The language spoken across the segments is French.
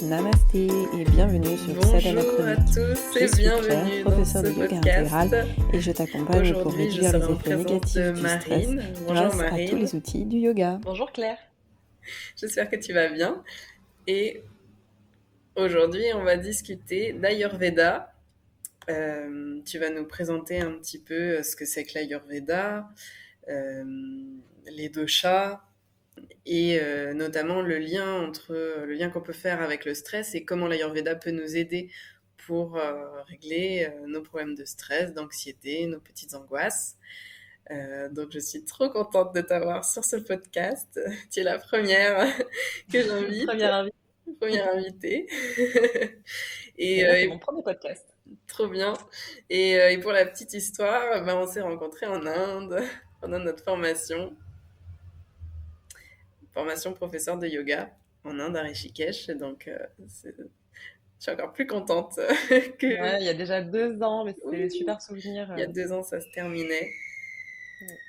Namasté et bienvenue sur Sadhana Bonjour à Chronique. tous Je et suis bienvenue Claire, dans professeure ce de yoga podcast. intégral et je t'accompagne pour Aujourd'hui, je réduire serai les en effets présence négatifs de du stress Marine. Bonjour grâce à tous Marine, les outils du yoga. Bonjour Claire. j'espère que tu vas bien. Et aujourd'hui, on va discuter d'Ayurveda. Tu vas nous présenter un petit peu ce que c'est que l'Ayurveda, euh, les doshas et notamment le lien qu'on peut faire avec le stress et comment l'Ayurveda peut nous aider pour régler nos problèmes de stress, d'anxiété, nos petites angoisses. Donc je suis trop contente de t'avoir sur ce podcast. Tu es la première que j'invite, Première invitée. première invitée. Et là, c'est mon premier podcast. Trop bien. Et pour la petite histoire, ben, on s'est rencontrés en Inde pendant notre formation professeur de yoga en Inde à Rishikesh. Donc je suis encore plus contente que Ouais, il y a déjà 2 ans, mais c'était des oui, super souvenirs. il y a 2 ans ça se terminait.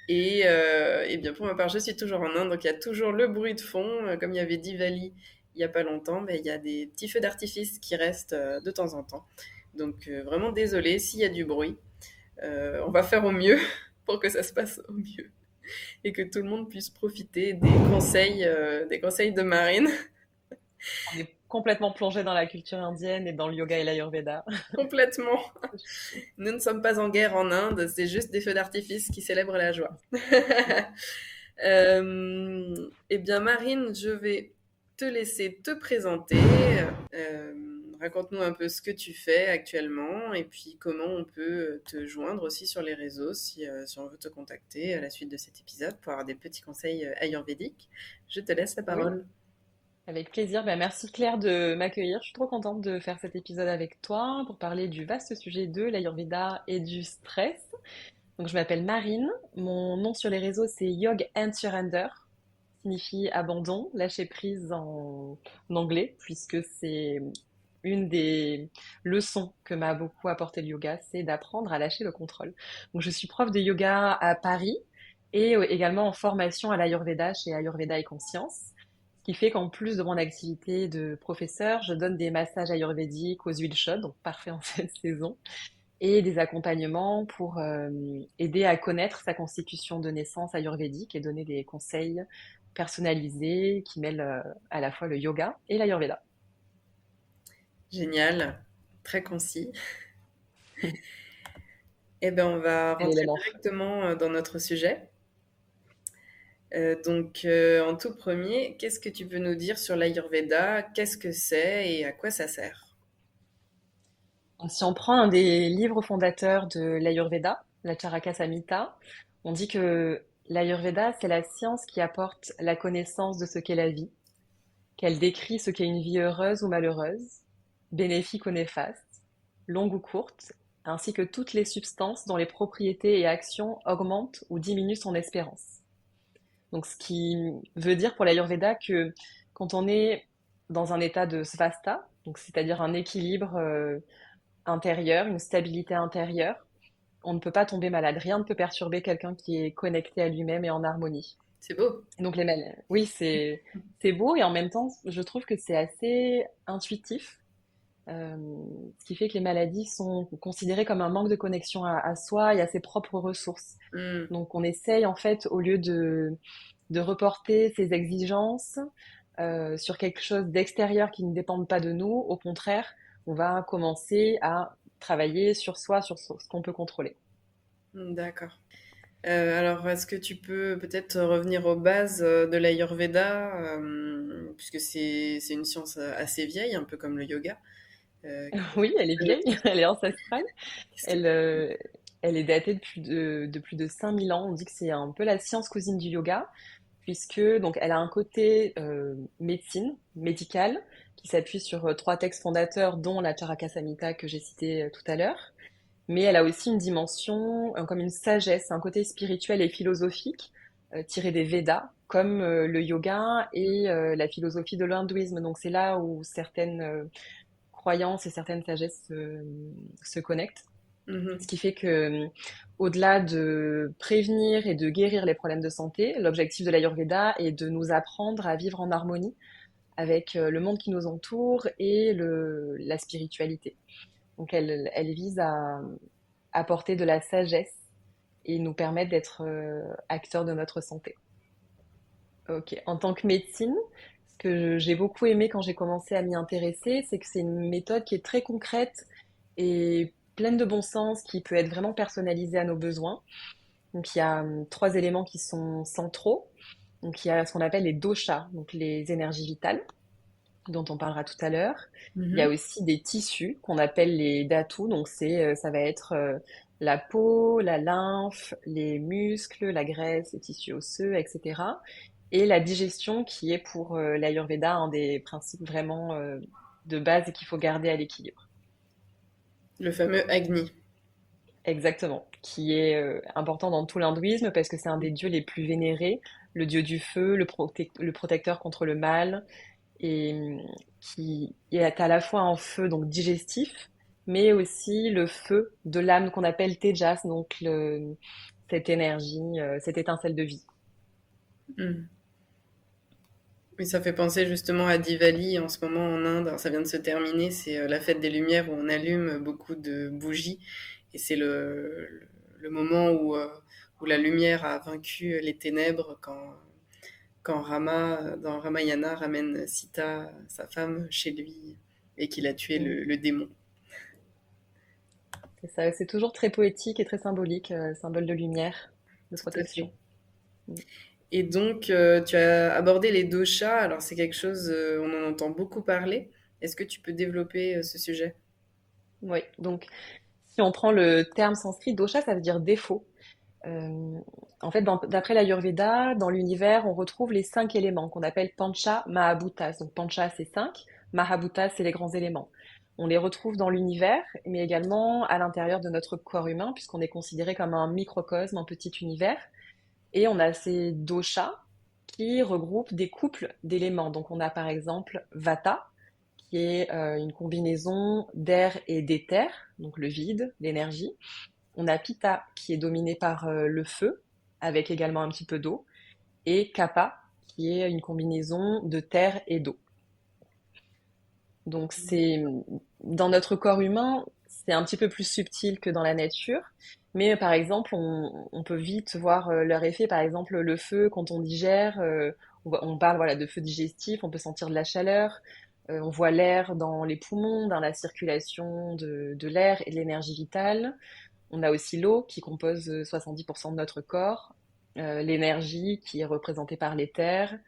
Ouais. Et bien pour ma part, je suis toujours en Inde, donc il y a toujours le bruit de fond. Comme il y avait Diwali il n'y a pas longtemps, mais il y a des petits feux d'artifice qui restent de temps en temps. Donc vraiment désolée s'il y a du bruit. On va faire au mieux pour que ça se passe au mieux et que tout le monde puisse profiter des conseils de Marine. On est complètement plongé dans la culture indienne et dans le yoga et l'Ayurveda. Complètement. Nous ne sommes pas en guerre en Inde, c'est juste des feux d'artifice qui célèbrent la joie. Eh bien, Marine, je vais te laisser te présenter. Euh, Raconte-nous un peu ce que tu fais actuellement et puis comment on peut te joindre aussi sur les réseaux si on veut te contacter à la suite de cet épisode pour avoir des petits conseils ayurvédiques. Je te laisse la Oui, parole. avec plaisir. Merci Claire de m'accueillir. Je suis trop contente de faire cet épisode avec toi pour parler du vaste sujet de l'Ayurveda et du stress. Donc, je m'appelle Marine. Mon nom sur les réseaux, c'est Yog and Surrender. Signifie abandon, lâcher prise en anglais, puisque c'est une des leçons que m'a beaucoup apporté le yoga, c'est d'apprendre à lâcher le contrôle. Donc, je suis prof de yoga à Paris et également en formation à l'Ayurveda chez Ayurveda et Conscience. Ce qui fait qu'en plus de mon activité de professeur, je donne des massages ayurvédiques aux huiles chaudes, donc parfait en cette saison, et des accompagnements pour aider à connaître sa constitution de naissance ayurvédique et donner des conseils personnalisés qui mêlent à la fois le yoga et l'ayurveda. Génial, très concis. Eh bien, on va C'est rentrer l'élément. directement dans notre sujet. En tout premier, qu'est-ce que tu peux nous dire sur l'Ayurveda? Qu'est-ce que c'est et à quoi ça sert? Donc, si on prend un des livres fondateurs de l'ayurveda, la Charaka Samhita, on dit que l'ayurveda, c'est la science qui apporte la connaissance de ce qu'est la vie, qu'elle décrit ce qu'est une vie heureuse ou malheureuse, bénéfique ou néfaste, longue ou courte, ainsi que toutes les substances dont les propriétés et actions augmentent ou diminuent son espérance. Donc, ce qui veut dire pour l'Ayurveda que quand on est dans un état de svasta, donc c'est-à-dire un équilibre intérieur, une stabilité intérieure, on ne peut pas tomber malade. Rien ne peut perturber quelqu'un qui est connecté à lui-même et en harmonie. C'est beau. Donc oui, c'est beau et en même temps, je trouve que c'est assez intuitif. Euh, Ce qui fait que les maladies sont considérées comme un manque de connexion à soi et à ses propres ressources. Hmm. Donc on essaye en fait, au lieu de reporter ses exigences sur quelque chose d'extérieur qui ne dépend pas de nous, au contraire, on va commencer à travailler sur soi, sur ce qu'on peut contrôler. D'accord. Alors, est-ce que tu peux peut-être revenir aux bases de l'Ayurveda, puisque c'est une science assez vieille, un peu comme le yoga. Oui, elle est vieille, elle est ancestrale. Qu'est-ce que Elle, euh, Elle est datée de plus de 5000 ans. On dit que c'est un peu la science cousine du yoga, puisque donc elle a un côté médecine, médical, qui s'appuie sur 3 textes fondateurs, dont la Charaka Samhita que j'ai cité tout à l'heure. Mais elle a aussi une dimension comme une sagesse, un côté spirituel et philosophique tiré des Védas, comme le yoga et la philosophie de l'hindouisme. Donc c'est là où certaines croyances et certaines sagesses se connectent. Ce Mhm. qui fait que, au-delà de prévenir et de guérir les problèmes de santé, l'objectif de l'Ayurveda est de nous apprendre à vivre en harmonie avec le monde qui nous entoure et la spiritualité. Donc elle vise à apporter de la sagesse et nous permettre d'être acteurs de notre santé. Ok. En tant que médecine, ce que j'ai beaucoup aimé quand j'ai commencé à m'y intéresser, c'est que c'est une méthode qui est très concrète et pleine de bon sens, qui peut être vraiment personnalisée à nos besoins. Donc il y a trois éléments qui sont centraux. Donc il y a ce qu'on appelle les doshas, donc les énergies vitales, dont on parlera tout à l'heure. Il y a Mhm. aussi des tissus qu'on appelle les dhatus, donc ça va être la peau, la lymphe, les muscles, la graisse, les tissus osseux, etc. Et la digestion qui est pour l'Ayurveda un des principes vraiment de base et qu'il faut garder à l'équilibre. Le fameux Agni. Exactement, qui est important dans tout l'hindouisme parce que c'est un des dieux les plus vénérés, le dieu du feu, le protecteur contre le mal, et qui est à la fois un feu donc digestif, mais aussi le feu de l'âme qu'on appelle Tejas, donc cette énergie, cette étincelle de vie. Mhm. Oui, ça fait penser justement à Diwali en ce moment en Inde. Alors, ça vient de se terminer, c'est la fête des Lumières où on allume beaucoup de bougies et c'est le moment où la lumière a vaincu les ténèbres quand Rama, dans Ramayana, ramène Sita, sa femme, chez lui et qu'il a tué Mm. le démon. C'est ça, c'est toujours très poétique et très symbolique, symbole de lumière, de Tout à fait. protection. Mm. Et donc, tu as abordé les doshas. Alors, c'est quelque chose, on en entend beaucoup parler. Est-ce que tu peux développer ce sujet? Oui, donc si on prend le terme sanskrit, dosha, ça veut dire défaut. Euh, En fait, d'après l'Ayurveda, dans l'univers, on retrouve les cinq éléments qu'on appelle Pancha Mahabhutas. Donc Pancha, c'est cinq, Mahabhutas, c'est les grands éléments. On les retrouve dans l'univers, mais également à l'intérieur de notre corps humain, puisqu'on est considéré comme un microcosme, un petit univers. Et on a ces doshas qui regroupent des couples d'éléments. Donc on a par exemple Vata, qui est une combinaison d'air et d'éther, donc le vide, l'énergie. On a Pitta qui est dominé par le feu, avec également un petit peu d'eau, et Kapha qui est une combinaison de terre et d'eau. Donc c'est dans notre corps humain, c'est un petit peu plus subtil que dans la nature, mais par exemple, on peut vite voir leur effet. Par exemple, le feu, quand on digère, on parle voilà, de feu digestif, on peut sentir de la chaleur, on voit l'air dans les poumons, dans la circulation de l'air et de l'énergie vitale. On a aussi l'eau qui compose 70% de notre corps, l'énergie qui est représentée par l'éther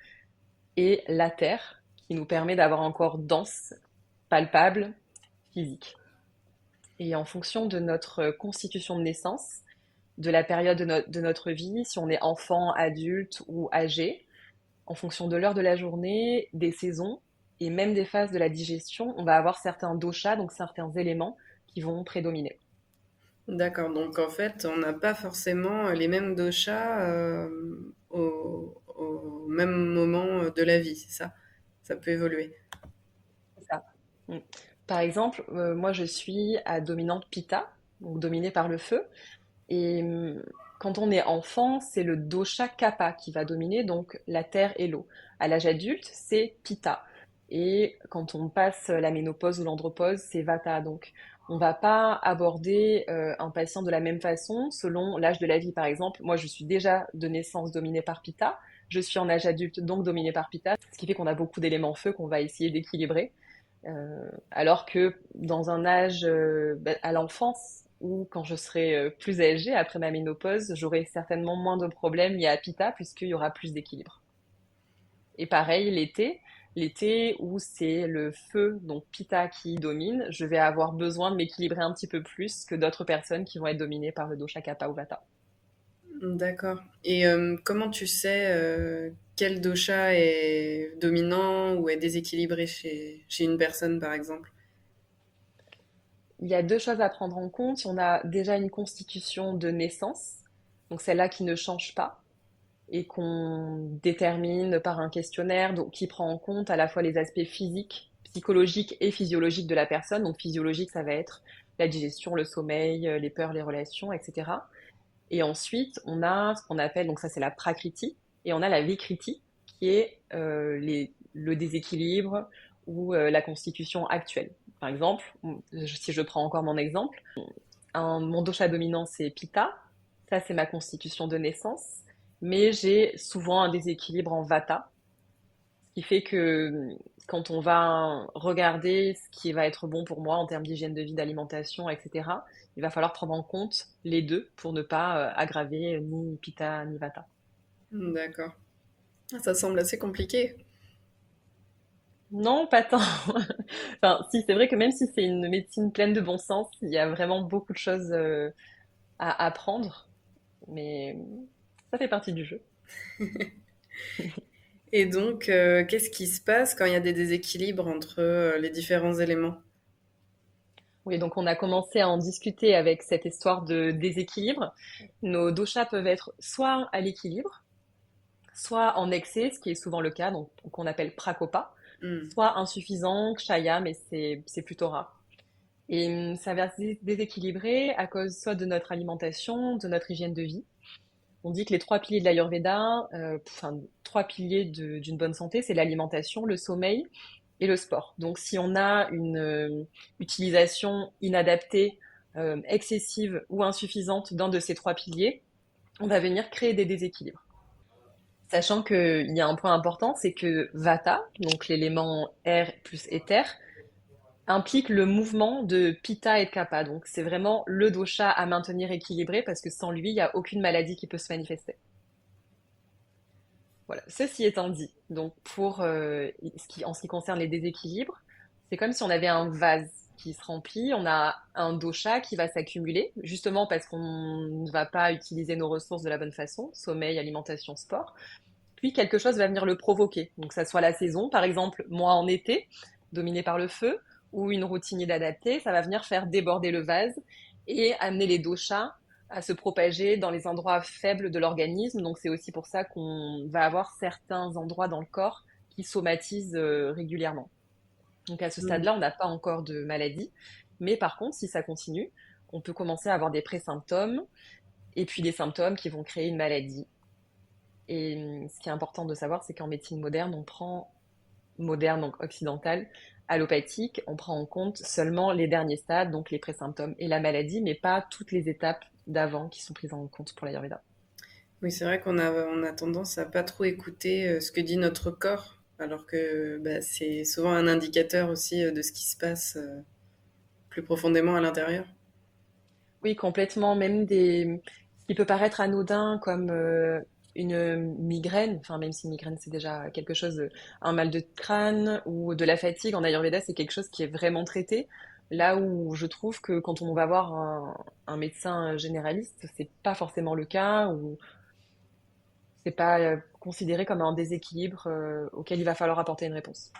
et la terre qui nous permet d'avoir un corps dense, palpable, physique. Et en fonction de notre constitution de naissance, de la période de notre vie, si on est enfant, adulte ou âgé, en fonction de l'heure de la journée, des saisons et même des phases de la digestion, on va avoir certains doshas, donc certains éléments qui vont prédominer. D'accord, donc en fait, on n'a pas forcément les mêmes doshas au même moment de la vie, c'est ça? Ça peut évoluer. C'est ça. Mm. Par exemple, moi je suis à dominante Pitta, donc dominée par le feu. Et quand on est enfant, c'est le dosha Kapha qui va dominer, donc la terre et l'eau. À l'âge adulte, c'est Pitta. Et quand on passe la ménopause ou l'andropause, c'est Vata. Donc on va pas aborder un patient de la même façon selon l'âge de la vie. Par exemple, moi je suis déjà de naissance dominée par Pitta. Je suis en âge adulte, donc dominée par Pitta, ce qui fait qu'on a beaucoup d'éléments feu qu'on va essayer d'équilibrer. Alors que dans un âge à l'enfance ou quand je serai plus âgée après ma ménopause, j'aurai certainement moins de problèmes liés à Pitta puisqu'il y aura plus d'équilibre. Et pareil, l'été où c'est le feu, donc Pitta qui domine, je vais avoir besoin de m'équilibrer un petit peu plus que d'autres personnes qui vont être dominées par le dosha Kapha ou Vata. D'accord. Et comment tu sais quel dosha est dominant ou est déséquilibré chez une personne, par exemple? Il y a deux choses à prendre en compte. On a déjà une constitution de naissance, donc celle-là qui ne change pas, et qu'on détermine par un questionnaire donc, qui prend en compte à la fois les aspects physiques, psychologiques et physiologiques de la personne. Donc physiologique, ça va être la digestion, le sommeil, les peurs, les relations, etc. Et ensuite, on a ce qu'on appelle, donc ça c'est la prakriti, et on a la vikriti, qui est le déséquilibre ou la constitution actuelle. Par exemple, si je prends encore mon exemple, mon dosha dominant c'est Pitta, ça c'est ma constitution de naissance, mais j'ai souvent un déséquilibre en Vata, ce qui fait que quand on va regarder ce qui va être bon pour moi en termes d'hygiène de vie, d'alimentation, etc., il va falloir prendre en compte les deux pour ne pas aggraver ni Pitta ni Vata. D'accord. Ça semble assez compliqué. Non, pas tant. Enfin, si, c'est vrai que même si c'est une médecine pleine de bon sens, il y a vraiment beaucoup de choses à apprendre, mais ça fait partie du jeu. Et donc, qu'est-ce qui se passe quand il y a des déséquilibres entre les différents éléments? Oui, donc on a commencé à en discuter avec cette histoire de déséquilibre. Nos doshas peuvent être soit à l'équilibre, soit en excès, ce qui est souvent le cas, donc qu'on appelle prakopa, Hmm. soit insuffisant, kshaya, mais c'est plutôt rare. Et ça va se déséquilibrer à cause soit de notre alimentation, de notre hygiène de vie. On dit que les trois piliers de l'Ayurveda, enfin, trois piliers d'une bonne santé, c'est l'alimentation, le sommeil et le sport. Donc, si on a une utilisation inadaptée, excessive ou insuffisante d'un de ces trois piliers, on va venir créer des déséquilibres. Sachant qu'il y a un point important, c'est que Vata, donc l'élément air plus éther, implique le mouvement de Pitta et de Kapha. Donc, c'est vraiment le dosha à maintenir équilibré parce que sans lui, il n'y a aucune maladie qui peut se manifester. Voilà. Ceci étant dit, donc pour en ce qui concerne les déséquilibres, c'est comme si on avait un vase qui se remplit, on a un dosha qui va s'accumuler, justement parce qu'on ne va pas utiliser nos ressources de la bonne façon, sommeil, alimentation, sport. Puis quelque chose va venir le provoquer. Donc ça soit la saison, par exemple, moi en été, dominé par le feu, ou une routine inadaptée, ça va venir faire déborder le vase et amener les doshas à se propager dans les endroits faibles de l'organisme. Donc c'est aussi pour ça qu'on va avoir certains endroits dans le corps qui somatisent régulièrement. Donc à ce Hmm. stade-là, on n'a pas encore de maladie. Mais par contre, si ça continue, on peut commencer à avoir des pré-symptômes et puis des symptômes qui vont créer une maladie. Et ce qui est important de savoir, c'est qu'en médecine moderne, moderne, donc occidentale, allopathique, on prend en compte seulement les derniers stades, donc les pré-symptômes et la maladie, mais pas toutes les étapes d'avant qui sont prises en compte pour l'Ayurveda. Oui, c'est vrai qu'on a tendance à pas trop écouter ce que dit notre corps, alors que bah, c'est souvent un indicateur aussi de ce qui se passe plus profondément à l'intérieur. Oui, complètement, ce qui peut paraître anodin comme une migraine, enfin même si une migraine c'est déjà quelque chose, un mal de crâne ou de la fatigue, en Ayurveda c'est quelque chose qui est vraiment traité. Là où je trouve que quand on va voir un médecin généraliste, c'est pas forcément le cas, ou c'est pas considéré comme un déséquilibre auquel il va falloir apporter une réponse.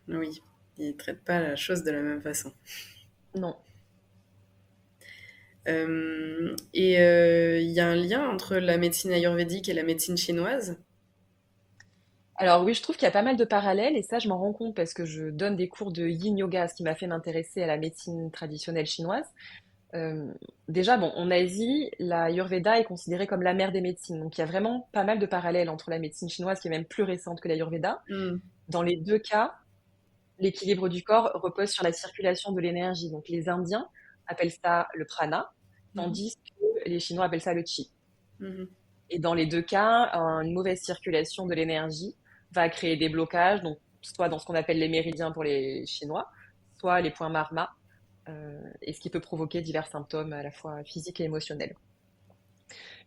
Oui, ils ne traitent pas la chose de la même façon. Non. Il y a un lien entre la médecine ayurvédique et la médecine chinoise. Alors oui, je trouve qu'il y a pas mal de parallèles et ça, je m'en rends compte parce que je donne des cours de yin yoga, ce qui m'a fait m'intéresser à la médecine traditionnelle chinoise. Euh, Déjà, bon, en Asie, la Ayurveda est considérée comme la mère des médecines. Donc il y a vraiment pas mal de parallèles entre la médecine chinoise, qui est même plus récente que l'Ayurveda. Hmm. Dans les deux cas, l'équilibre du corps repose sur la circulation de l'énergie. Donc les Indiens appellent ça le prana, Mhm. tandis que les Chinois appellent ça le qi. Mhm. Et dans les deux cas, une mauvaise circulation de l'énergie va créer des blocages, donc soit dans ce qu'on appelle les méridiens pour les Chinois, soit les points marma, et ce qui peut provoquer divers symptômes à la fois physiques et émotionnels.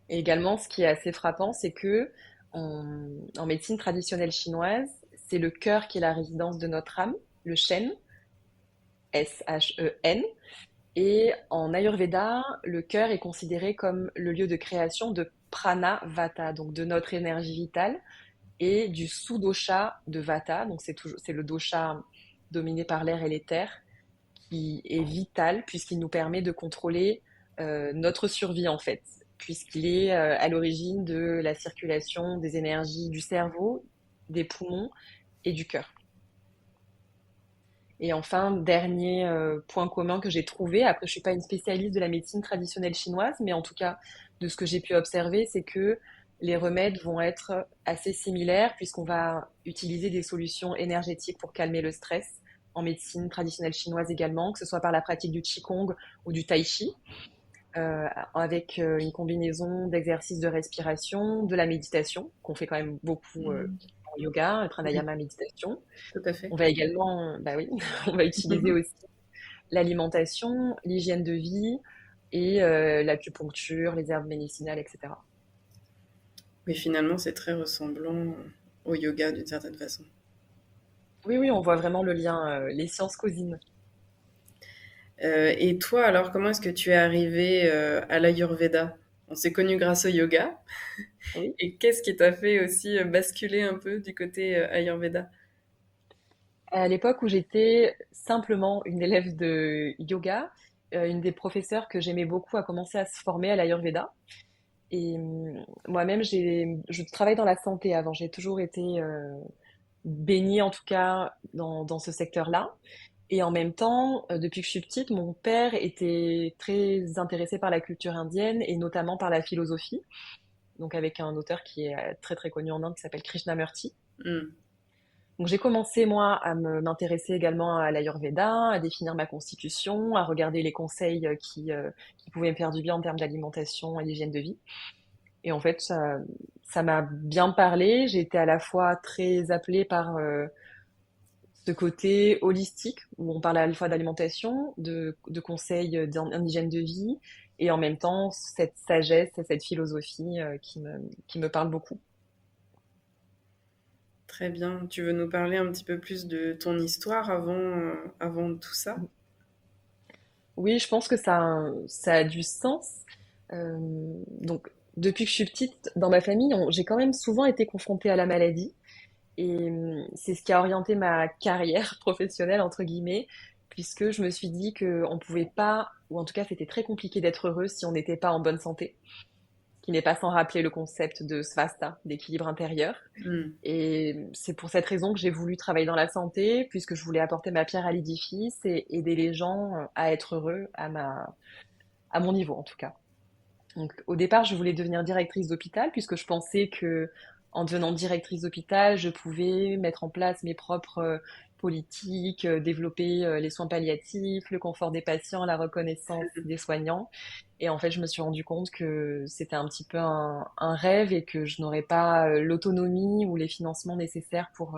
Et également, ce qui est assez frappant, c'est que en médecine traditionnelle chinoise, c'est le cœur qui est la résidence de notre âme, le Shen, Shen. Et en Ayurveda, le cœur est considéré comme le lieu de création de prana vata, donc de notre énergie vitale, et du sous-dosha de vata, donc c'est le dosha dominé par l'air et l'éther, qui est vital puisqu'il nous permet de contrôler notre survie en fait, puisqu'il est à l'origine de la circulation des énergies du cerveau, des poumons et du cœur. Et enfin, dernier point commun que j'ai trouvé, après je suis pas une spécialiste de la médecine traditionnelle chinoise, mais en tout cas de ce que j'ai pu observer, c'est que les remèdes vont être assez similaires puisqu'on va utiliser des solutions énergétiques pour calmer le stress en médecine traditionnelle chinoise également, que ce soit par la pratique du Qigong ou du Tai Chi, avec une combinaison d'exercices de respiration, de la méditation, qu'on fait quand même beaucoup Mhm. en yoga, le Oui, pranayama, méditation. tout à fait. On va également, bah oui, on va utiliser Mhm. aussi l'alimentation, l'hygiène de vie et l'acupuncture, les herbes médicinales, etc. Mais finalement, c'est très ressemblant au yoga d'une certaine façon. Oui, oui, on voit vraiment le lien, les sciences causines. Et toi, alors, comment est-ce que tu es arrivé à l'Ayurveda? On s'est connus grâce au yoga. Oui. Et qu'est-ce qui t'a fait aussi basculer un peu du côté Ayurveda? À l'époque où j'étais simplement une élève de yoga, une des professeurs que j'aimais beaucoup a commencé à se former à l'Ayurveda. Et moi-même, je travaille dans la santé avant. J'ai toujours été baignée, en tout cas, dans ce secteur-là. Et en même temps, depuis que je suis petite, mon père était très intéressé par la culture indienne et notamment par la philosophie. Donc avec un auteur qui est très très connu en Inde qui s'appelle Krishnamurti. Hmm. Donc j'ai commencé moi à m'intéresser également à l'Ayurveda, à définir ma constitution, à regarder les conseils qui pouvaient me faire du bien en termes d'alimentation et d'hygiène de vie. Et en fait, ça m'a bien parlé. J'ai été à la fois très appelée par ce côté holistique, où on parle à la fois d'alimentation, de conseils en hygiène de vie, et en même temps cette sagesse, cette philosophie qui me parle beaucoup. Très bien. Tu veux nous parler un petit peu plus de ton histoire avant tout ça? Oui, je pense que ça a du sens. Euh, donc, depuis que je suis petite, dans ma famille, j'ai quand même souvent été confrontée à la maladie. Et c'est ce qui a orienté ma carrière professionnelle, entre guillemets, puisque je me suis dit qu'on pouvait pas, ou en tout cas c'était très compliqué d'être heureux si on n'était pas en bonne santé, ce qui n'est pas sans rappeler le concept de svasta, d'équilibre intérieur. Hmm. Et c'est pour cette raison que j'ai voulu travailler dans la santé, puisque je voulais apporter ma pierre à l'édifice et aider les gens à être heureux à mon niveau en tout cas. Donc, au départ, je voulais devenir directrice d'hôpital puisque je pensais que, en devenant directrice d'hôpital, je pouvais mettre en place mes propres politiques, développer les soins palliatifs, le confort des patients, la reconnaissance des soignants. Et en fait, je me suis rendu compte que c'était un petit peu un rêve et que je n'aurais pas l'autonomie ou les financements nécessaires pour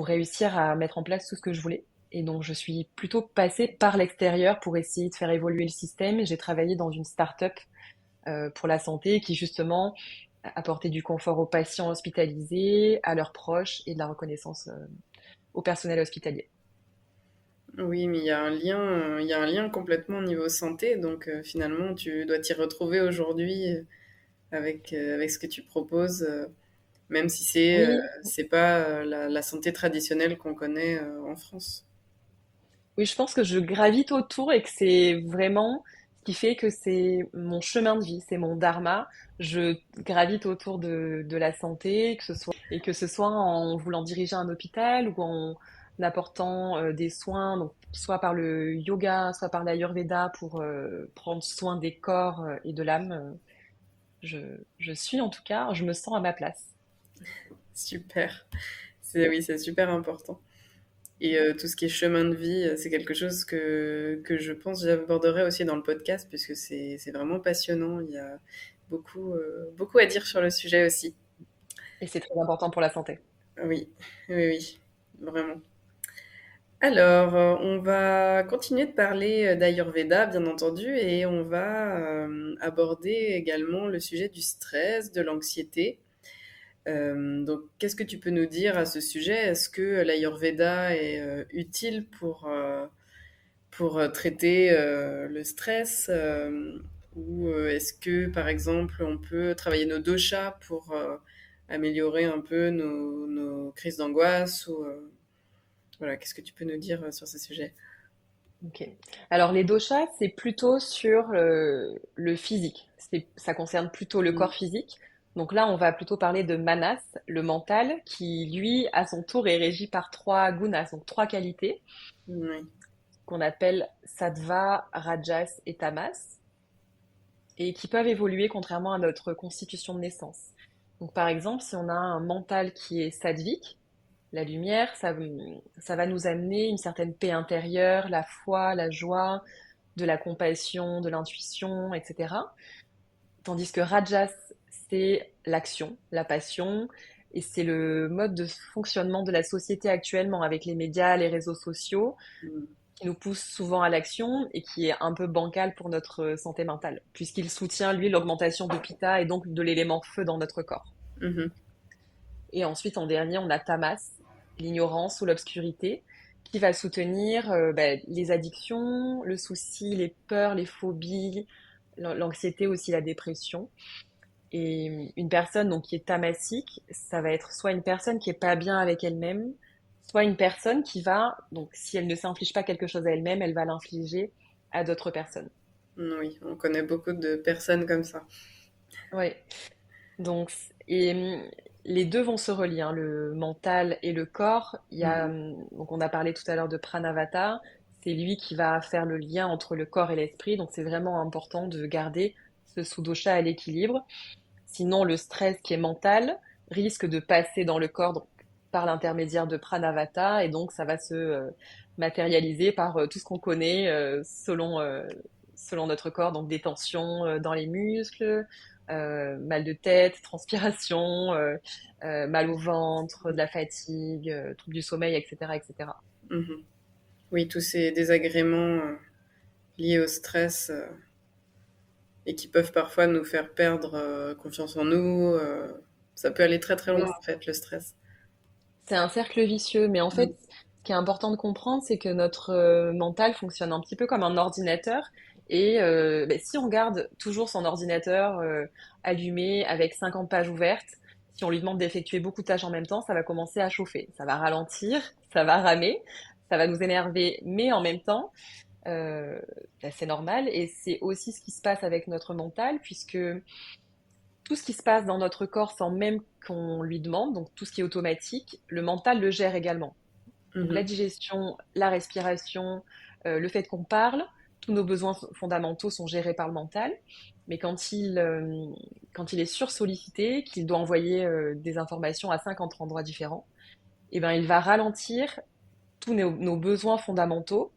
réussir à mettre en place tout ce que je voulais. Et donc, je suis plutôt passée par l'extérieur pour essayer de faire évoluer le système. J'ai travaillé dans une start-up pour la santé qui justement apportait du confort aux patients hospitalisés, à leurs proches et de la reconnaissance au personnel hospitalier. Oui, mais il y a un lien complètement au niveau santé, donc finalement tu dois t'y retrouver aujourd'hui avec ce que tu proposes, même si Oui, c'est pas la santé traditionnelle qu'on connaît en France. oui, je pense que je gravite autour et que c'est vraiment ce qui fait que c'est mon chemin de vie, c'est mon dharma. Je gravite autour de la santé, que ce soit en voulant diriger un hôpital ou en apportant des soins, donc soit par le yoga, soit par l'Ayurveda pour prendre soin des corps et de l'âme. Je, je suis en tout cas, je me sens à ma place. Super. Oui, c'est super important. Et tout ce qui est chemin de vie, c'est quelque chose que je pense que j'aborderai aussi dans le podcast, puisque c'est vraiment passionnant. Il y a beaucoup à dire sur le sujet aussi. Et c'est très important pour la santé. Oui, oui, oui, vraiment. Alors, on va continuer de parler d'Ayurveda, bien entendu, et on va aborder également le sujet du stress, de l'anxiété. Donc, qu'est-ce que tu peux nous dire à ce sujet? Est-ce que l'Ayurveda est utile pour traiter le stress ou est-ce que, par exemple, on peut travailler nos doshas pour améliorer un peu nos crises d'angoisse ou voilà, qu'est-ce que tu peux nous dire sur ce sujet? Ok. Alors les doshas, c'est plutôt sur le physique. Ça concerne plutôt le Mm. corps physique. Donc là, on va plutôt parler de manas, le mental, qui lui, à son tour, est régi par trois gunas, donc trois qualités, Oui. qu'on appelle sattva, rajas et tamas. et qui peuvent évoluer contrairement à notre constitution de naissance. Donc par exemple, si on a un mental qui est sattvique, la lumière, ça va nous amener une certaine paix intérieure, la foi, la joie, de la compassion, de l'intuition, etc. Tandis que Rajas, c'est l'action, la passion, et c'est le mode de fonctionnement de la société actuellement avec les médias, les réseaux sociaux, Mm. qui nous pousse souvent à l'action et qui est un peu bancal pour notre santé mentale, puisqu'il soutient, lui, l'augmentation de Pitta et donc de l'élément feu dans notre corps. Mhm. Et ensuite, en dernier, on a Tamas, l'ignorance ou l'obscurité, qui va soutenir les addictions, le souci, les peurs, les phobies, l'anxiété aussi, la dépression. Et une personne donc qui est tamasique, ça va être soit une personne qui est pas bien avec elle-même, soit une personne qui va, donc si elle ne s'inflige pas quelque chose à elle-même, elle va l'infliger à d'autres personnes. Oui, on connaît beaucoup de personnes comme ça. Ouais. Donc, les deux vont se relier, hein, le mental et le corps. Mhm. Donc on a parlé tout à l'heure de Pranavata, c'est lui qui va faire le lien entre le corps et l'esprit. Donc c'est vraiment important de garder ce sudosha à l'équilibre. Sinon, le stress qui est mental risque de passer dans le corps donc, par l'intermédiaire de Pranavata et donc ça va se matérialiser par tout ce qu'on connaît selon notre corps, donc des tensions dans les muscles, mal de tête, transpiration, mal au ventre, de la fatigue, troubles du sommeil, etc., etc. Mhm. Oui, tous ces désagréments liés au stress et qui peuvent parfois nous faire perdre confiance en nous. Ça peut aller très très Oui, loin en fait, le stress. c'est un cercle vicieux, mais en Mm. fait, ce qui est important de comprendre, c'est que notre mental fonctionne un petit peu comme un ordinateur. Et si on garde toujours son ordinateur allumé avec 50 pages ouvertes, si on lui demande d'effectuer beaucoup de tâches en même temps, ça va commencer à chauffer. Ça va ralentir, ça va ramer, ça va nous énerver, mais en même temps, euh, c'est normal. Et c'est aussi ce qui se passe avec notre mental, puisque tout ce qui se passe dans notre corps sans même qu'on lui demande, donc tout ce qui est automatique, le mental le gère également. Donc la Mhm. digestion, la respiration, le fait qu'on parle, tous nos besoins fondamentaux sont gérés par le mental. Mais quand il est sursollicité, qu'il doit envoyer des informations à 50 endroits différents, eh ben, il va ralentir tous nos besoins fondamentaux,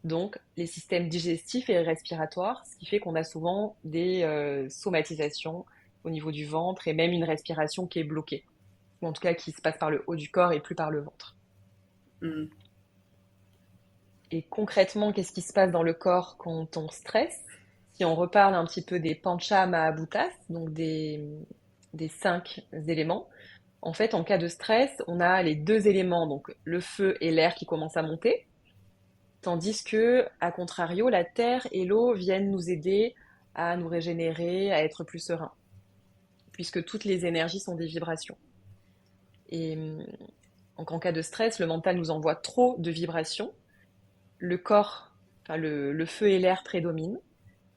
donc les systèmes digestifs et respiratoires, ce qui fait qu'on a souvent des somatisations au niveau du ventre et même une respiration qui est bloquée, ou en tout cas qui se passe par le haut du corps et plus par le ventre. Mhm. Et concrètement, qu'est-ce qui se passe dans le corps quand on stresse? Si on reparle un petit peu des pancha mahabhutas, donc des 5 éléments, en fait, en cas de stress, on a les 2 éléments, donc le feu et l'air qui commencent à monter, tandis que, à contrario, la terre et l'eau viennent nous aider à nous régénérer, à être plus serein, puisque toutes les énergies sont des vibrations. Et donc, en cas de stress, le mental nous envoie trop de vibrations, le corps, enfin le feu et l'air prédominent,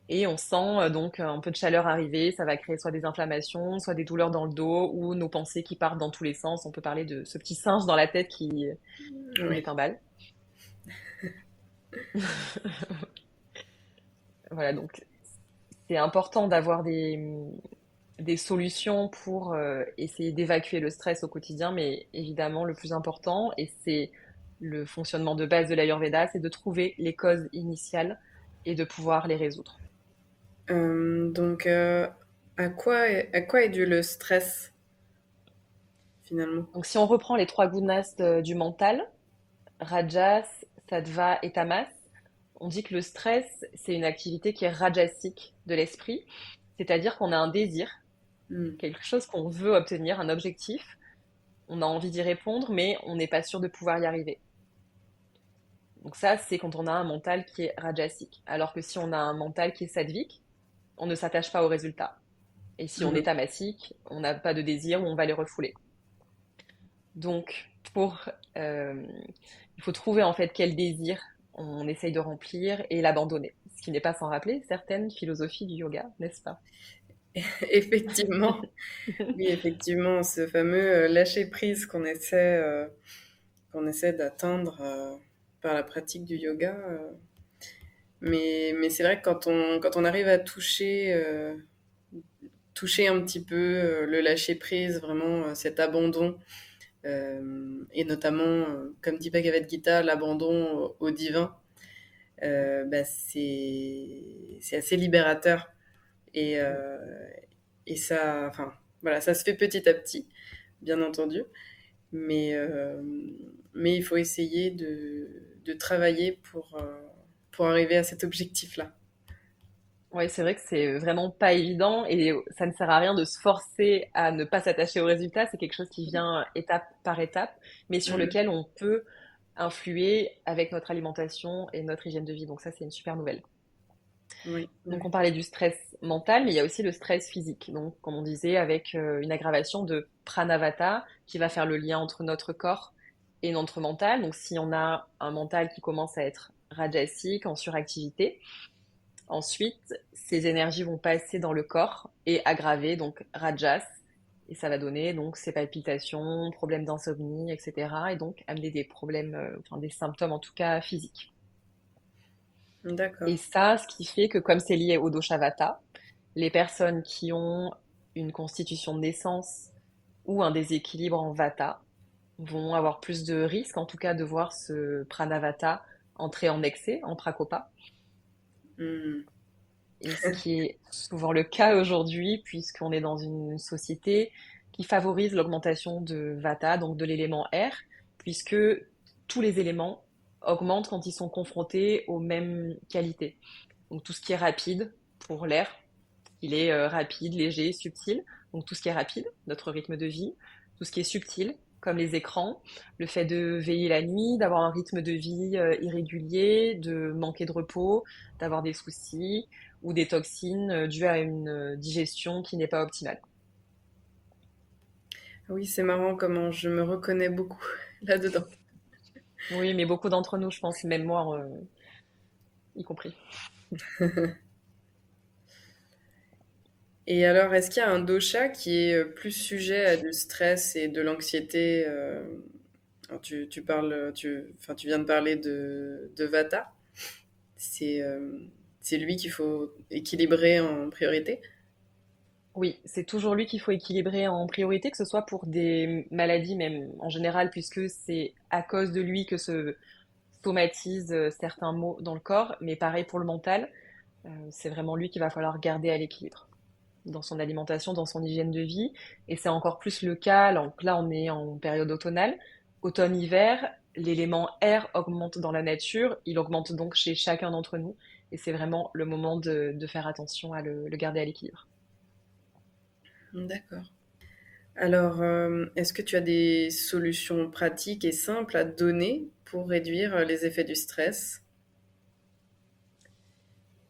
et on sent donc un peu de chaleur arriver, ça va créer soit des inflammations, soit des douleurs dans le dos, ou nos pensées qui partent dans tous les sens. On peut parler de ce petit singe dans la tête qui Oui. met un bal. Voilà, donc c'est important d'avoir des solutions pour essayer d'évacuer le stress au quotidien, mais évidemment, le plus important, et c'est le fonctionnement de base de l'Ayurveda, c'est de trouver les causes initiales et de pouvoir les résoudre. Donc, à quoi est dû le stress finalement? Donc si on reprend les 3 gunas du mental, Rajas, Sattva et Tamas, on dit que le stress, c'est une activité qui est rajasique de l'esprit, c'est-à-dire qu'on a un désir, Mm. quelque chose qu'on veut obtenir, un objectif, on a envie d'y répondre, mais on n'est pas sûr de pouvoir y arriver. Donc ça, c'est quand on a un mental qui est rajasique. Alors que si on a un mental qui est sattvique, on ne s'attache pas aux résultats. Et si on est Mhm. tamasique, on n'a pas de désir ou on va les refouler. Donc, euh, il faut trouver en fait quel désir on essaye de remplir et l'abandonner. Ce qui n'est pas sans rappeler certaines philosophies du yoga, n'est-ce pas? Effectivement, oui, effectivement, ce fameux lâcher prise qu'on essaie d'atteindre par la pratique du yoga. Mais c'est vrai que quand on arrive à toucher un petit peu le lâcher prise, vraiment cet abandon, et notamment, comme dit Bhagavad Gita, l'abandon au divin, bah, c'est assez libérateur. Et, euh, et ça, enfin, voilà, ça se fait petit à petit, bien entendu, mais, euh, mais il faut essayer de travailler pour arriver à cet objectif-là. Ouais, c'est vrai que c'est vraiment pas évident et ça ne sert à rien de se forcer à ne pas s'attacher au résultat. C'est quelque chose qui vient étape par étape, mais sur Mhm. lequel on peut influer avec notre alimentation et notre hygiène de vie. Donc ça, c'est une super nouvelle. Oui, Donc on oui. parlait du stress mental, mais il y a aussi le stress physique. Donc comme on disait, avec une aggravation de pranavata qui va faire le lien entre notre corps et notre mental. Donc si on a un mental qui commence à être rajasique, en suractivité, ensuite ces énergies vont passer dans le corps et aggraver donc rajas. Et ça va donner donc ces palpitations, problèmes d'insomnie, etc. Et donc amener des problèmes, enfin des symptômes en tout cas physiques. D'accord. Et ça, ce qui fait que comme c'est lié au dosha vata, les personnes qui ont une constitution de naissance ou un déséquilibre en vata vont avoir plus de risques, en tout cas, de voir ce pranavata entrer en excès, en prakopa. Mhm. Et ce qui est souvent le cas aujourd'hui, puisqu'on est dans une société qui favorise l'augmentation de vata, donc de l'élément air, puisque tous les éléments augmentent quand ils sont confrontés aux mêmes qualités. Donc tout ce qui est rapide pour l'air, il est rapide, léger, subtil. Donc tout ce qui est rapide, notre rythme de vie, tout ce qui est subtil, comme les écrans, le fait de veiller la nuit, d'avoir un rythme de vie irrégulier, de manquer de repos, d'avoir des soucis ou des toxines dues à une digestion qui n'est pas optimale. Oui, c'est marrant comment je me reconnais beaucoup là-dedans. Oui, mais beaucoup d'entre nous, je pense, même moi y compris. Et alors, est-ce qu'il y a un dosha qui est plus sujet à du stress et de l'anxiété alors tu parles, enfin, tu viens de parler de Vata. C'est c'est lui qu'il faut équilibrer en priorité. Oui, c'est toujours lui qu'il faut équilibrer en priorité, que ce soit pour des maladies même en général, puisque c'est à cause de lui que se somatise certains maux dans le corps, mais pareil pour le mental, c'est vraiment lui qu'il va falloir garder à l'équilibre dans son alimentation, dans son hygiène de vie, et c'est encore plus le cas, donc là on est en période automnale, automne-hiver, l'élément air augmente dans la nature, il augmente donc chez chacun d'entre nous, et c'est vraiment le moment de faire attention à le garder à l'équilibre. D'accord. Alors, est-ce que tu as des solutions pratiques et simples à donner pour réduire les effets du stress?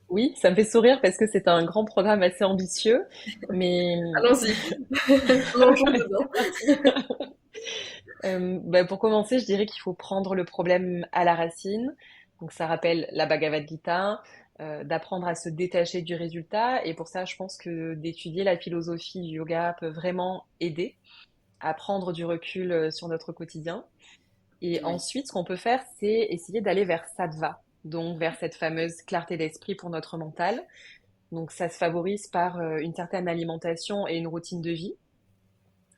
Oui, ça me fait sourire parce que c'est un grand programme assez ambitieux, mais Allons-y, plongeons dedans. bah, pour commencer, je dirais qu'il faut prendre le problème à la racine. Donc ça rappelle la Bhagavad Gita, d'apprendre à se détacher du résultat. Et pour ça, je pense que d'étudier la philosophie du yoga peut vraiment aider à prendre du recul sur notre quotidien. Et Oui. ensuite, ce qu'on peut faire, c'est essayer d'aller vers sattva, donc vers cette fameuse clarté d'esprit pour notre mental. Donc ça se favorise par une certaine alimentation et une routine de vie.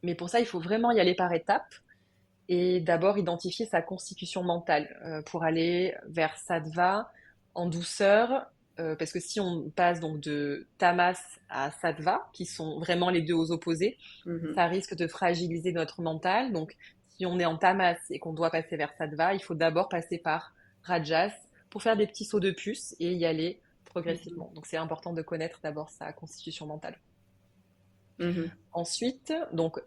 Mais pour ça, il faut vraiment y aller par étapes et d'abord identifier sa constitution mentale pour aller vers sattva en douceur. Parce que si on passe donc de tamas à sattva, qui sont vraiment les deux aux opposés, Mhm. ça risque de fragiliser notre mental. Donc si on est en tamas et qu'on doit passer vers sattva, il faut d'abord passer par rajas pour faire des petits sauts de puce et y aller Mhm. progressivement. Donc c'est important de connaître d'abord sa constitution mentale. Mhm. Ensuite, donc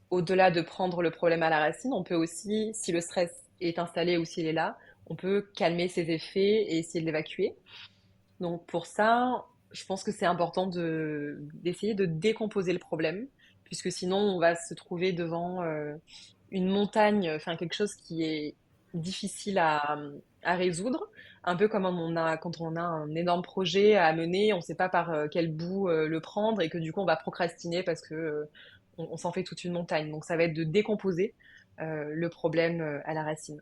au-delà de prendre le problème à la racine, on peut aussi, si le stress est installé ou s'il est là, on peut calmer ses effets et essayer de l'évacuer. Donc pour ça, je pense que c'est important d'essayer de décomposer le problème, puisque sinon on va se trouver devant une montagne, enfin quelque chose qui est difficile à résoudre, un peu comme quand on a un énorme projet à mener, on ne sait pas par quel bout le prendre et que du coup on va procrastiner parce que on s'en fait toute une montagne. Donc ça va être de décomposer le problème à la racine.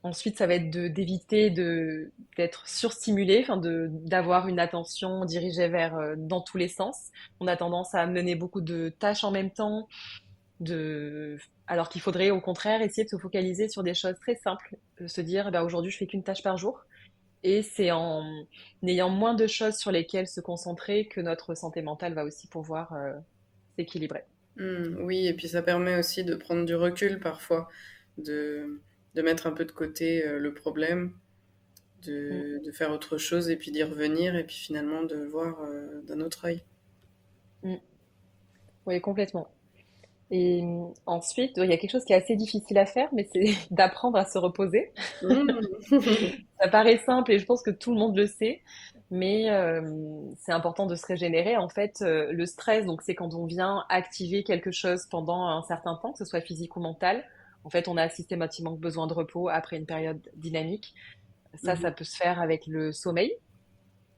Ensuite, ça va être d'éviter d'être surstimulé, enfin d'avoir une attention dirigée vers dans tous les sens. On a tendance à mener beaucoup de tâches en même temps, de alors qu'il faudrait au contraire essayer de se focaliser sur des choses très simples, se dire bah, aujourd'hui je fais qu'une tâche par jour. Et c'est en ayant moins de choses sur lesquelles se concentrer que notre santé mentale va aussi pouvoir s'équilibrer. Oui, et puis ça permet aussi de prendre du recul parfois, de, de mettre un peu de côté le problème, Mm, de faire autre chose et puis d'y revenir et puis finalement de voir d'un autre œil. mm. Oui, complètement. Et ensuite, il y a quelque chose qui est assez difficile à faire, mais c'est d'apprendre à se reposer. Mm. Ça paraît simple et je pense que tout le monde le sait, mais c'est important de se régénérer. En fait, le stress, donc c'est quand on vient activer quelque chose pendant un certain temps, que ce soit physique ou mental. En fait, on a systématiquement besoin de repos après une période dynamique. Ça Mhm. peut se faire avec le sommeil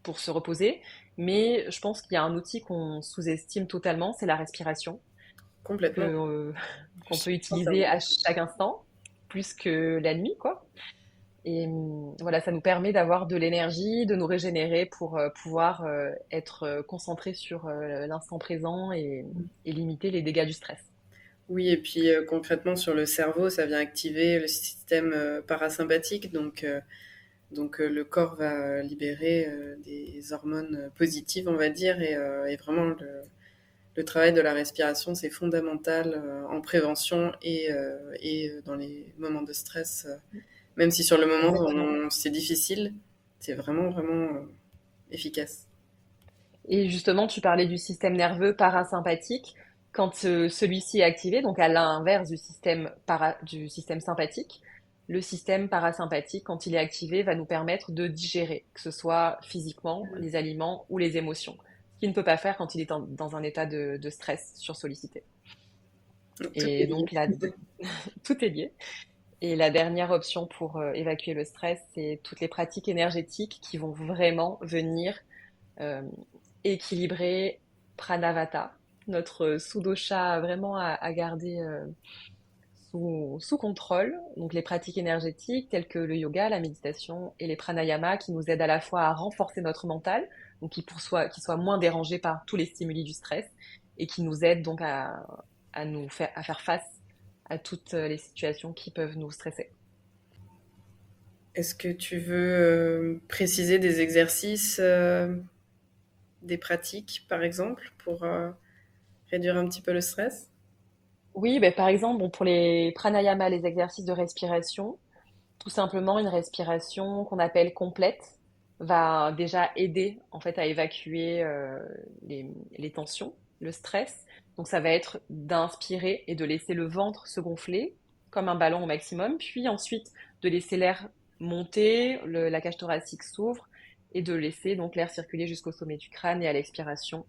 pour se reposer, mais je pense qu'il y a un outil qu'on sous-estime totalement, c'est la respiration, que, Complètement. Je qu'on suis peut utiliser entièrement à d'accord. chaque instant, plus que la nuit, quoi. Et voilà, ça nous permet d'avoir de l'énergie, de nous régénérer pour pouvoir être concentré sur l'instant présent et limiter les dégâts du stress. Oui, et puis concrètement sur le cerveau, ça vient activer le système parasympathique, donc le corps va libérer des hormones positives, on va dire, et vraiment le travail de la respiration, c'est fondamental en prévention et dans les moments de stress. Même si sur le moment, Exactement. c'est difficile, c'est vraiment, vraiment efficace. Et justement, tu parlais du système nerveux parasympathique. Quand celui-ci est activé, donc à l'inverse du système sympathique, le système parasympathique, quand il est activé, va nous permettre de digérer, que ce soit physiquement, les aliments ou les émotions. Ce qu'il ne peut pas faire quand il est dans un état de stress sursollicité. Tout est Et lié. donc là, tout est lié. Et la dernière option pour évacuer le stress, c'est toutes les pratiques énergétiques qui vont vraiment venir euh, équilibrer Pranavata, notre sous-dosha vraiment à garder sous contrôle. Donc les pratiques énergétiques telles que le yoga, la méditation et les pranayamas qui nous aident à la fois à renforcer notre mental, donc qui soit moins dérangé par tous les stimuli du stress et qui nous aident donc à faire face à toutes les situations qui peuvent nous stresser. Est-ce que tu veux préciser des exercices, des pratiques, par exemple, pour réduire un petit peu le stress? Oui, ben, par exemple, bon, pour les pranayama, les exercices de respiration, tout simplement une respiration qu'on appelle complète va déjà aider en fait à évacuer les tensions, le stress. Donc ça va être d'inspirer et de laisser le ventre se gonfler comme un ballon au maximum, puis ensuite de laisser l'air monter, la cage thoracique s'ouvre et de laisser donc l'air circuler jusqu'au sommet du crâne et à l'expiration,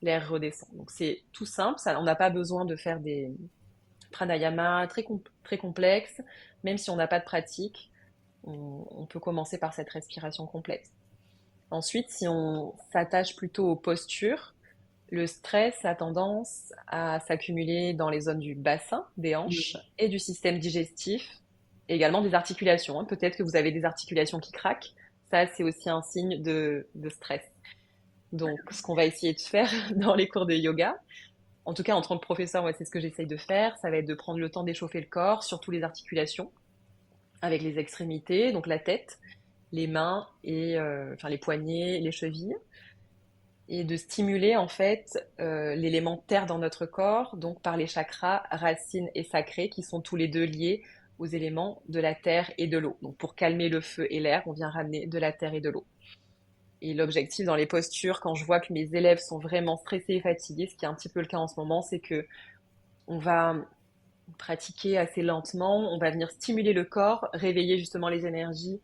l'air redescend. Donc c'est tout simple, ça, on n'a pas besoin de faire des pranayama très complexes, même si on n'a pas de pratique on peut commencer par cette respiration complète. Ensuite, si on s'attache plutôt aux postures, le stress a tendance à s'accumuler dans les zones du bassin, des hanches et du système digestif, et également des articulations. Peut-être que vous avez des articulations qui craquent. Ça, c'est aussi un signe de stress. Donc, ce qu'on va essayer de faire dans les cours de yoga, en tout cas en tant que professeur, moi, c'est ce que j'essaye de faire, ça va être de prendre le temps d'échauffer le corps, surtout les articulations, avec les extrémités, donc la tête, les mains et enfin les poignets, les chevilles, et de stimuler en fait l'élément terre dans notre corps, donc par les chakras racines et sacrés qui sont tous les deux liés aux éléments de la terre et de l'eau. Donc pour calmer le feu et l'air, on vient ramener de la terre et de l'eau. Et l'objectif dans les postures, quand je vois que mes élèves sont vraiment stressés et fatigués, ce qui est un petit peu le cas en ce moment, c'est que on va pratiquer assez lentement, on va venir stimuler le corps, réveiller justement les énergies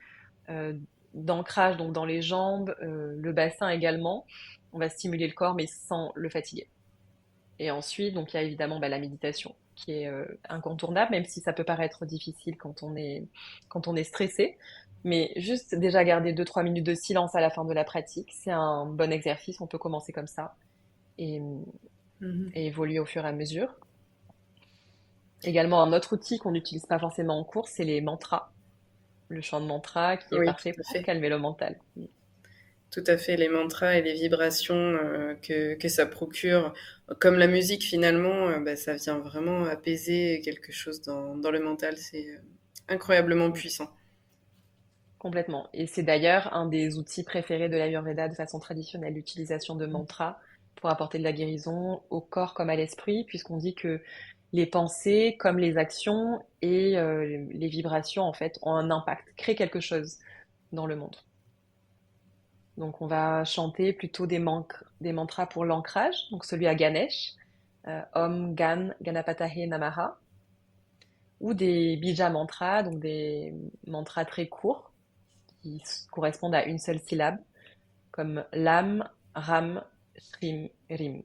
euh, d'ancrage donc dans les jambes, le bassin également. On va stimuler le corps mais sans le fatiguer. Et ensuite, donc il y a évidemment la méditation qui est incontournable, même si ça peut paraître difficile quand on est stressé. Mais juste déjà garder 2 3 minutes de silence à la fin de la pratique, c'est un bon exercice. On peut commencer comme ça et, Mhm. et évoluer au fur et à mesure. Également, un autre outil qu'on n'utilise pas forcément en cours, c'est les mantras. le chant de mantra qui est Oui, parfait tout à pour fait. calmer le mental. Tout à fait, les mantras et les vibrations que ça procure, comme la musique finalement, bah, ça vient vraiment apaiser quelque chose dans le mental. C'est incroyablement puissant. Complètement. Et c'est d'ailleurs un des outils préférés de l'Ayurveda de façon traditionnelle, l'utilisation de mantras pour apporter de la guérison au corps comme à l'esprit, puisqu'on dit que les pensées, comme les actions et les vibrations, en fait, ont un impact, créent quelque chose dans le monde. Donc on va chanter plutôt des mantras pour l'ancrage, donc celui à Ganesh, Om Gan Ganapatahe Namaha, ou des bija mantras, donc des mantras très courts qui correspondent à une seule syllabe, comme Lam, Ram, Shrim, Rim.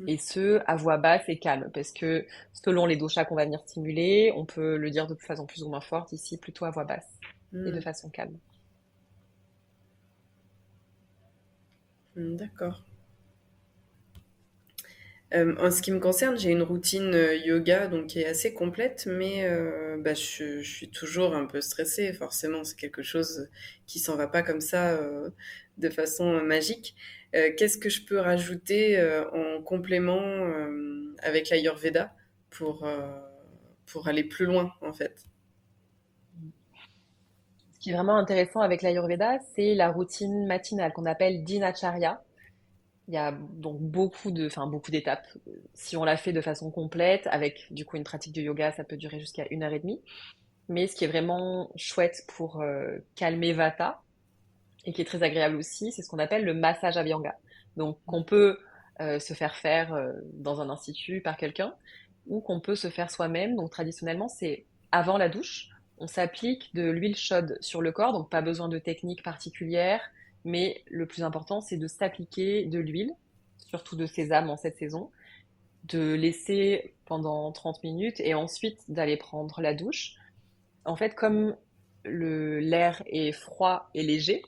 Et ce, à voix basse et calme, parce que selon les doshas qu'on va venir stimuler, on peut le dire de façon plus ou moins forte, ici plutôt à voix basse et de Hmm, façon calme. d'accord. En ce qui me concerne, j'ai une routine yoga donc qui est assez complète, mais bah, je suis toujours un peu stressée. Forcément, c'est quelque chose qui s'en va pas comme ça de façon magique. Qu'est-ce que je peux rajouter en complément avec l'Ayurveda pour, euh, pour aller plus loin en fait? Ce qui est vraiment intéressant avec l'Ayurveda, c'est la routine matinale qu'on appelle Dinacharya. Il y a donc beaucoup d'étapes. Si on la fait de façon complète, avec du coup une pratique de yoga, ça peut durer jusqu'à 1 heure et demie. Mais ce qui est vraiment chouette pour calmer Vata et qui est très agréable aussi, c'est ce qu'on appelle le massage Abhyanga. Donc qu'on peut se faire dans un institut par quelqu'un ou qu'on peut se faire soi-même. Donc traditionnellement, c'est avant la douche. On s'applique de l'huile chaude sur le corps, donc pas besoin de technique particulière, mais le plus important, c'est de s'appliquer de l'huile, surtout de sésame en cette saison, de laisser pendant 30 minutes et ensuite d'aller prendre la douche. En fait, comme l'air est froid et léger,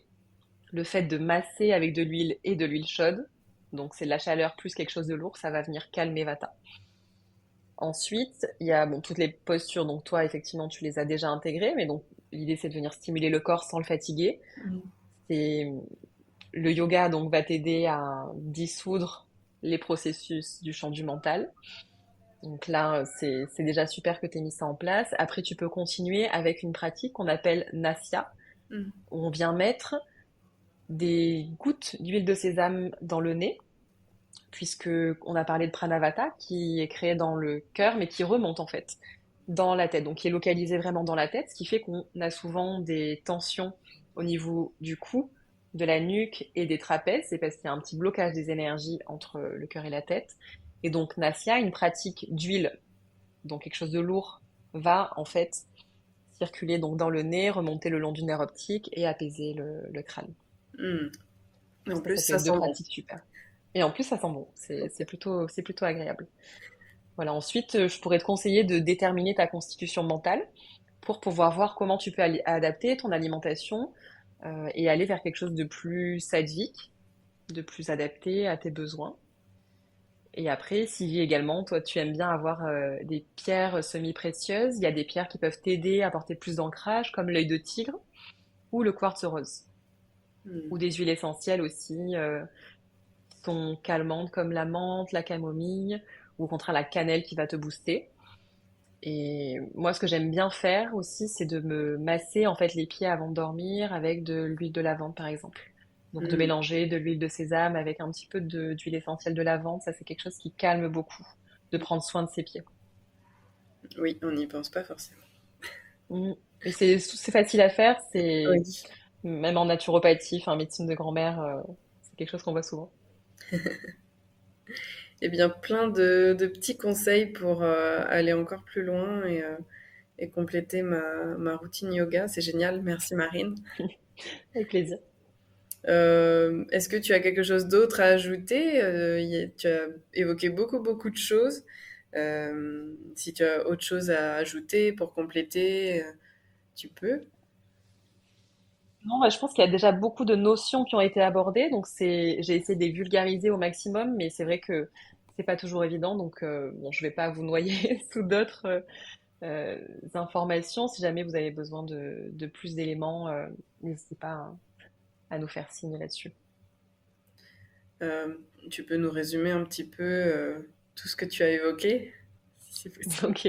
le fait de masser avec de l'huile et de l'huile chaude, donc c'est de la chaleur plus quelque chose de lourd, ça va venir calmer Vata. Ensuite, il y a bon, toutes les postures, donc toi, effectivement, tu les as déjà intégrées, mais donc l'idée, c'est de venir stimuler le corps sans le fatiguer. C'est, le yoga, donc, va t'aider à dissoudre les processus du champ du mental. Donc là, c'est déjà super que tu aies mis ça en place. Après, tu peux continuer avec une pratique qu'on appelle Nasya, Mm. où on vient mettre des gouttes d'huile de sésame dans le nez, puisque on a parlé de Pranavata, qui est créé dans le cœur, mais qui remonte en fait dans la tête, donc qui est localisé vraiment dans la tête, ce qui fait qu'on a souvent des tensions au niveau du cou, de la nuque et des trapèzes, c'est parce qu'il y a un petit blocage des énergies entre le cœur et la tête. Et donc Nasya, une pratique d'huile, donc quelque chose de lourd, va en fait circuler donc dans le nez, remonter le long du nerf optique et apaiser le crâne. Mm. En plus, Ça fait ça deux sent bon. pratiques super. Et en plus, ça sent bon. C'est plutôt agréable. Voilà. Ensuite, je pourrais te conseiller de déterminer ta constitution mentale pour pouvoir voir comment tu peux adapter ton alimentation et aller vers quelque chose de plus sadvique, de plus adapté à tes besoins. Et après, Sylvie également, toi, tu aimes bien avoir des pierres semi-précieuses. Il y a des pierres qui peuvent t'aider à apporter plus d'ancrage, comme l'œil de tigre ou le quartz rose. Mm. Ou des huiles essentielles aussi, qui sont calmantes comme la menthe, la camomille, ou au contraire la cannelle qui va te booster. Et moi, ce que j'aime bien faire aussi, c'est de me masser en fait les pieds avant de dormir avec de l'huile de lavande, par exemple. Donc de Mm. mélanger de l'huile de sésame avec un petit peu d'huile essentielle de lavande, ça c'est quelque chose qui calme beaucoup, de prendre soin de ses pieds. Oui, on n'y pense pas forcément. Mm. Et c'est facile à faire, c'est Oui. même en naturopathie, enfin médecine de grand-mère, c'est quelque chose qu'on voit souvent. Eh bien, plein de petits conseils pour aller encore plus loin et compléter ma routine yoga. C'est génial. Merci Marine. Avec plaisir. Est-ce que tu as quelque chose d'autre à ajouter? Tu as évoqué beaucoup de choses. Si tu as autre chose à ajouter pour compléter, tu peux. Non, bah, je pense qu'il y a déjà beaucoup de notions qui ont été abordées, donc j'ai essayé de les vulgariser au maximum, mais c'est vrai que c'est pas toujours évident, donc bon, je vais pas vous noyer sous d'autres informations. Si jamais vous avez besoin de plus d'éléments, n'hésitez pas à nous faire signe là-dessus. Euh, Tu peux nous résumer un petit peu tout ce que tu as évoqué, si c'est possible? Ok,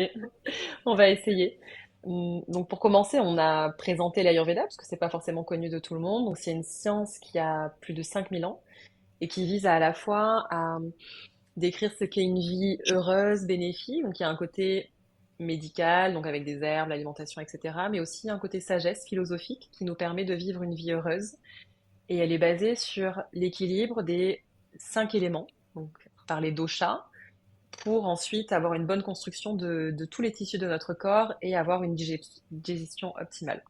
on va essayer. Donc pour commencer, on a présenté l'Ayurveda, parce que c'est pas forcément connu de tout le monde. Donc c'est une science qui a plus de 5000 ans et qui vise à la fois à décrire ce qu'est une vie heureuse, bénéfique. Donc il y a un côté médical, donc avec des herbes, l'alimentation, etc. Mais aussi un côté sagesse philosophique qui nous permet de vivre une vie heureuse. Et elle est basée sur l'équilibre des 5 éléments, donc par les doshas, pour ensuite avoir une bonne construction de tous les tissus de notre corps et avoir une digestion optimale.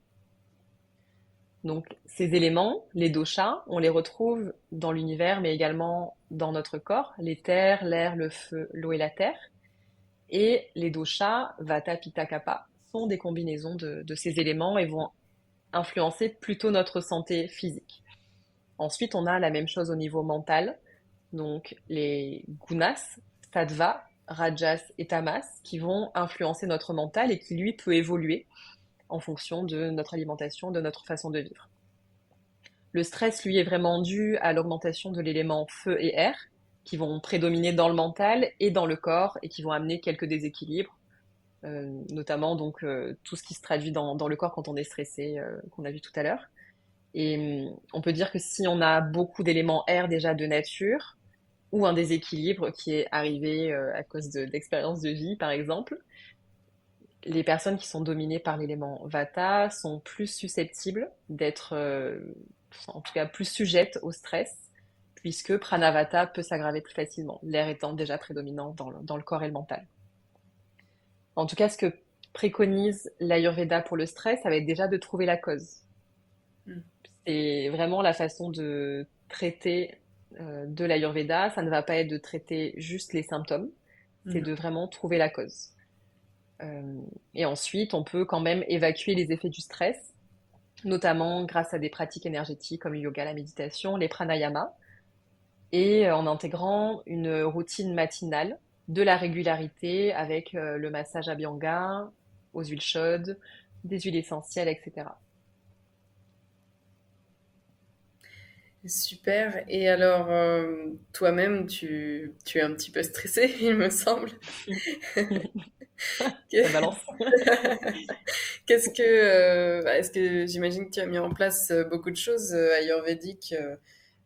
Donc ces éléments, les doshas, on les retrouve dans l'univers mais également dans notre corps, les terres, l'air, le feu, l'eau et la terre. Et les doshas, vata, pitta, kapha, sont des combinaisons de ces éléments et vont influencer plutôt notre santé physique. Ensuite, on a la même chose au niveau mental, donc les gunas, sattva, rajas et tamas, qui vont influencer notre mental et qui, lui, peut évoluer en fonction de notre alimentation, de notre façon de vivre. Le stress, lui, est vraiment dû à l'augmentation de l'élément feu et air, qui vont prédominer dans le mental et dans le corps et qui vont amener quelques déséquilibres, notamment donc tout ce qui se traduit dans le corps quand on est stressé, qu'on a vu tout à l'heure. Et on peut dire que si on a beaucoup d'éléments air déjà de nature, ou un déséquilibre qui est arrivé à cause d'expériences de vie, par exemple, les personnes qui sont dominées par l'élément Vata sont plus susceptibles d'être, en tout cas, plus sujettes au stress, puisque Pranavata peut s'aggraver plus facilement, l'air étant déjà prédominant dans le corps et le mental. En tout cas, ce que préconise l'Ayurveda pour le stress, ça va être déjà de trouver la cause. Mm. C'est vraiment la façon de traiter de l'Ayurveda. Ça ne va pas être de traiter juste les symptômes, c'est de vraiment trouver la cause. Et ensuite, on peut quand même évacuer les effets du stress, notamment grâce à des pratiques énergétiques comme le yoga, la méditation, les pranayamas, et en intégrant une routine matinale, de la régularité avec le massage abhyanga, aux huiles chaudes, des huiles essentielles, etc. Super. Et alors, toi-même, tu es un petit peu stressée, il me semble. Ça balance. Est-ce que j'imagine que tu as mis en place beaucoup de choses ayurvédiques,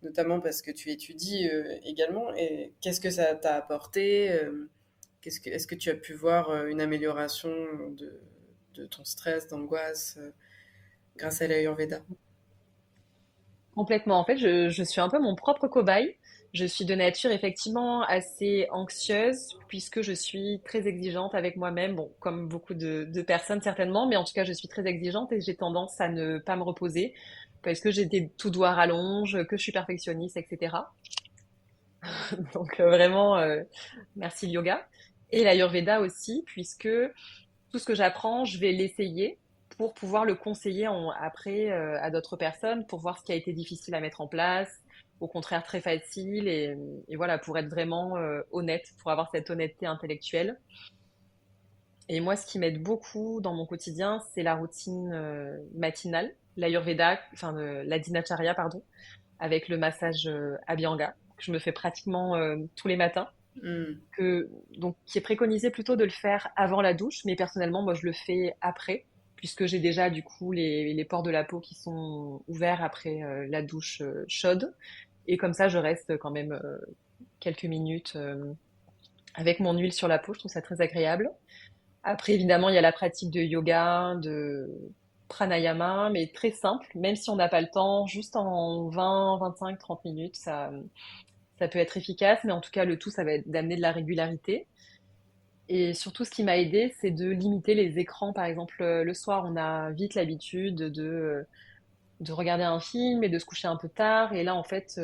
notamment parce que tu étudies également. Et qu'est-ce que ça t'a apporté est-ce que tu as pu voir une amélioration de ton stress, d'angoisse grâce à l'Ayurveda? Complètement. En fait, je suis un peu mon propre cobaye. Je suis de nature effectivement assez anxieuse puisque je suis très exigeante avec moi-même. Bon, comme beaucoup de personnes certainement, mais en tout cas, je suis très exigeante et j'ai tendance à ne pas me reposer parce que j'ai des tout doigts rallonge, que je suis perfectionniste, etc. Donc vraiment, merci le yoga. Et l'Ayurveda aussi, puisque tout ce que j'apprends, je vais l'essayer pour pouvoir le conseiller après à d'autres personnes, pour voir ce qui a été difficile à mettre en place, au contraire très facile, et voilà, pour être vraiment honnête, pour avoir cette honnêteté intellectuelle. Et moi, ce qui m'aide beaucoup dans mon quotidien, c'est la routine matinale, l'Ayurveda, enfin la Dinacharya, pardon, avec le massage Abhyanga, que je me fais pratiquement tous les matins Hmm. donc, qui est préconisé plutôt de le faire avant la douche, mais personnellement, moi, je le fais après, puisque j'ai déjà du coup les pores de la peau qui sont ouverts après la douche chaude. Et comme ça, je reste quand même quelques minutes avec mon huile sur la peau. Je trouve ça très agréable. Après, évidemment, il y a la pratique de yoga, de pranayama, mais très simple, même si on n'a pas le temps, juste en 20, 25, 30 minutes, ça peut être efficace, mais en tout cas, le tout, ça va être d'amener de la régularité. Et surtout, ce qui m'a aidé, c'est de limiter les écrans. Par exemple, le soir, on a vite l'habitude de regarder un film et de se coucher un peu tard. Et là, en fait,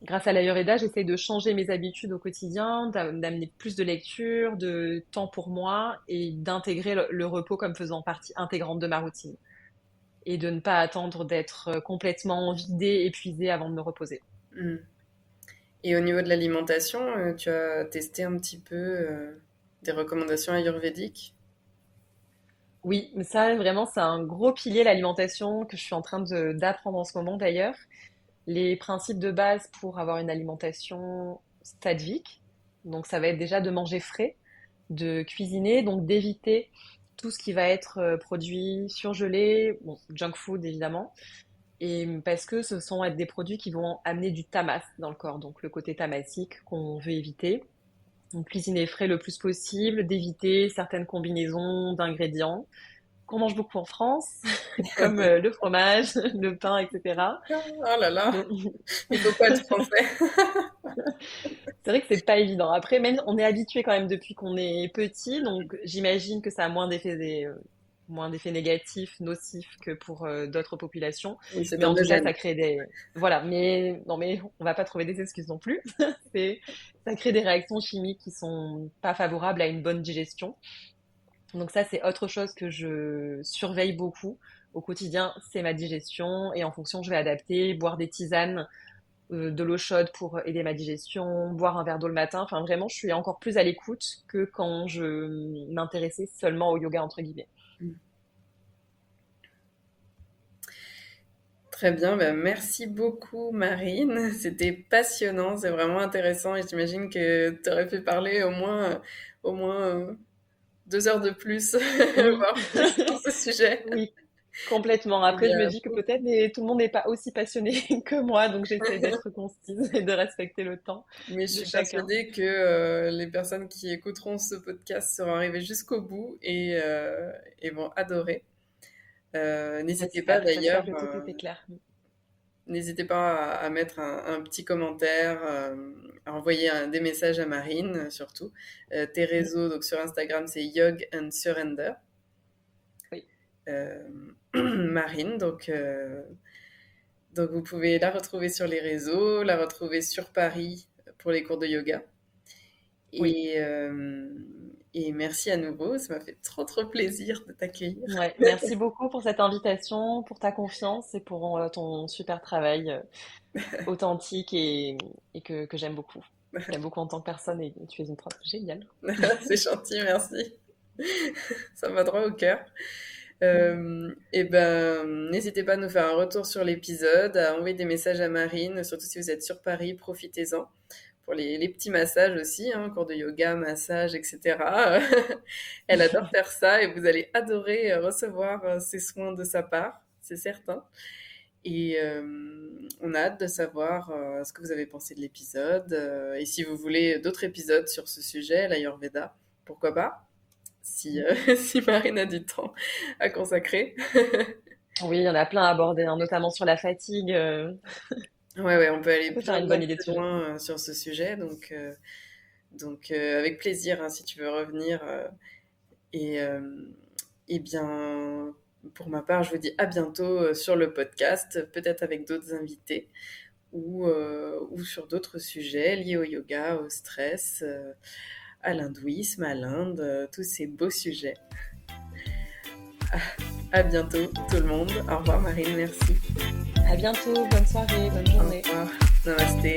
grâce à l'Ayurveda, j'essaye de changer mes habitudes au quotidien, d'amener plus de lecture, de temps pour moi et d'intégrer le repos comme faisant partie intégrante de ma routine. Et de ne pas attendre d'être complètement vidée, épuisée avant de me reposer. Hmm. Et au niveau de l'alimentation, tu as testé un petit peu des recommandations ayurvédiques? Oui, mais ça, vraiment, c'est un gros pilier, l'alimentation, que je suis en train d'apprendre en ce moment d'ailleurs. Les principes de base pour avoir une alimentation stadvique. Donc, ça va être déjà de manger frais, de cuisiner, donc d'éviter tout ce qui va être produit surgelé, bon, junk food évidemment, et parce que ce sont être des produits qui vont amener du tamas dans le corps, donc le côté tamasique qu'on veut éviter. Donc, cuisiner frais le plus possible, d'éviter certaines combinaisons d'ingrédients qu'on mange beaucoup en France, comme le fromage, le pain, etc. Oh là là, Donc, il faut pas être français. c'est vrai que c'est pas évident. Après, même on est habitué quand même depuis qu'on est petit, donc j'imagine que ça a moins d'effets négatifs, nocifs que pour d'autres populations. Oui, c'est Mais en tout cas, endogène. ça crée des, voilà. Mais non, mais on va pas trouver des excuses non plus. C'est, ça crée des réactions chimiques qui sont pas favorables à une bonne digestion. Donc ça, c'est autre chose que je surveille beaucoup au quotidien, c'est ma digestion et en fonction, je vais adapter, boire des tisanes, de l'eau chaude pour aider ma digestion, boire un verre d'eau le matin. Enfin, vraiment, je suis encore plus à l'écoute que quand je m'intéressais seulement au yoga, entre guillemets. Très bien, ben merci beaucoup Marine. C'était passionnant, c'est vraiment intéressant et j'imagine que tu aurais pu parler au moins 2 heures de plus, Oui, voire plus sur ce sujet. oui, complètement. Il Après, y je me a dis que peut-être tout le monde n'est pas aussi passionné que moi, donc j'essaie d'être concise et de respecter le temps Mais je de suis chacun. persuadée que les personnes qui écouteront ce podcast seront arrivées jusqu'au bout et vont adorer. N'hésitez pas J'espère d'ailleurs, que tout était clair. n'hésitez pas à mettre un petit commentaire, à envoyer des messages à Marine surtout. Tes réseaux, donc sur Instagram, c'est Yog and Surrender. Oui, Euh, Marine, donc vous pouvez la retrouver sur les réseaux, la retrouver sur Paris pour les cours de yoga. oui. Et, euh, et merci à nouveau, ça m'a fait trop trop plaisir de t'accueillir. Ouais, merci beaucoup pour cette invitation, pour ta confiance et pour ton super travail authentique et que j'aime beaucoup. Je t'aime beaucoup en tant que personne et tu es une prof géniale. C'est gentil, merci. Ça va droit au cœur. Et ben, n'hésitez pas à nous faire un retour sur l'épisode, à envoyer des messages à Marine, surtout si vous êtes sur Paris, profitez-en. Pour les petits massages aussi, hein, cours de yoga, massage, etc. Elle adore faire ça et vous allez adorer recevoir ces soins de sa part, c'est certain. Et on a hâte de savoir ce que vous avez pensé de l'épisode. Et si vous voulez d'autres épisodes sur ce sujet, l'Ayurveda, pourquoi pas, si, si Marine a du temps à consacrer. Oui, il y en a plein à aborder, hein, notamment sur la fatigue. Ouais, ouais, on peut aller Ça peut faire une bien bonne idée de plus sujet. loin sur ce sujet. Donc avec plaisir, hein, si tu veux revenir. Et, et bien, pour ma part, je vous dis à bientôt sur le podcast, peut-être avec d'autres invités ou sur d'autres sujets liés au yoga, au stress, à l'hindouisme, à l'Inde, tous ces beaux sujets. À bientôt tout le monde. Au revoir Marine, merci. À bientôt, bonne soirée, bonne Au journée. revoir. Namasté.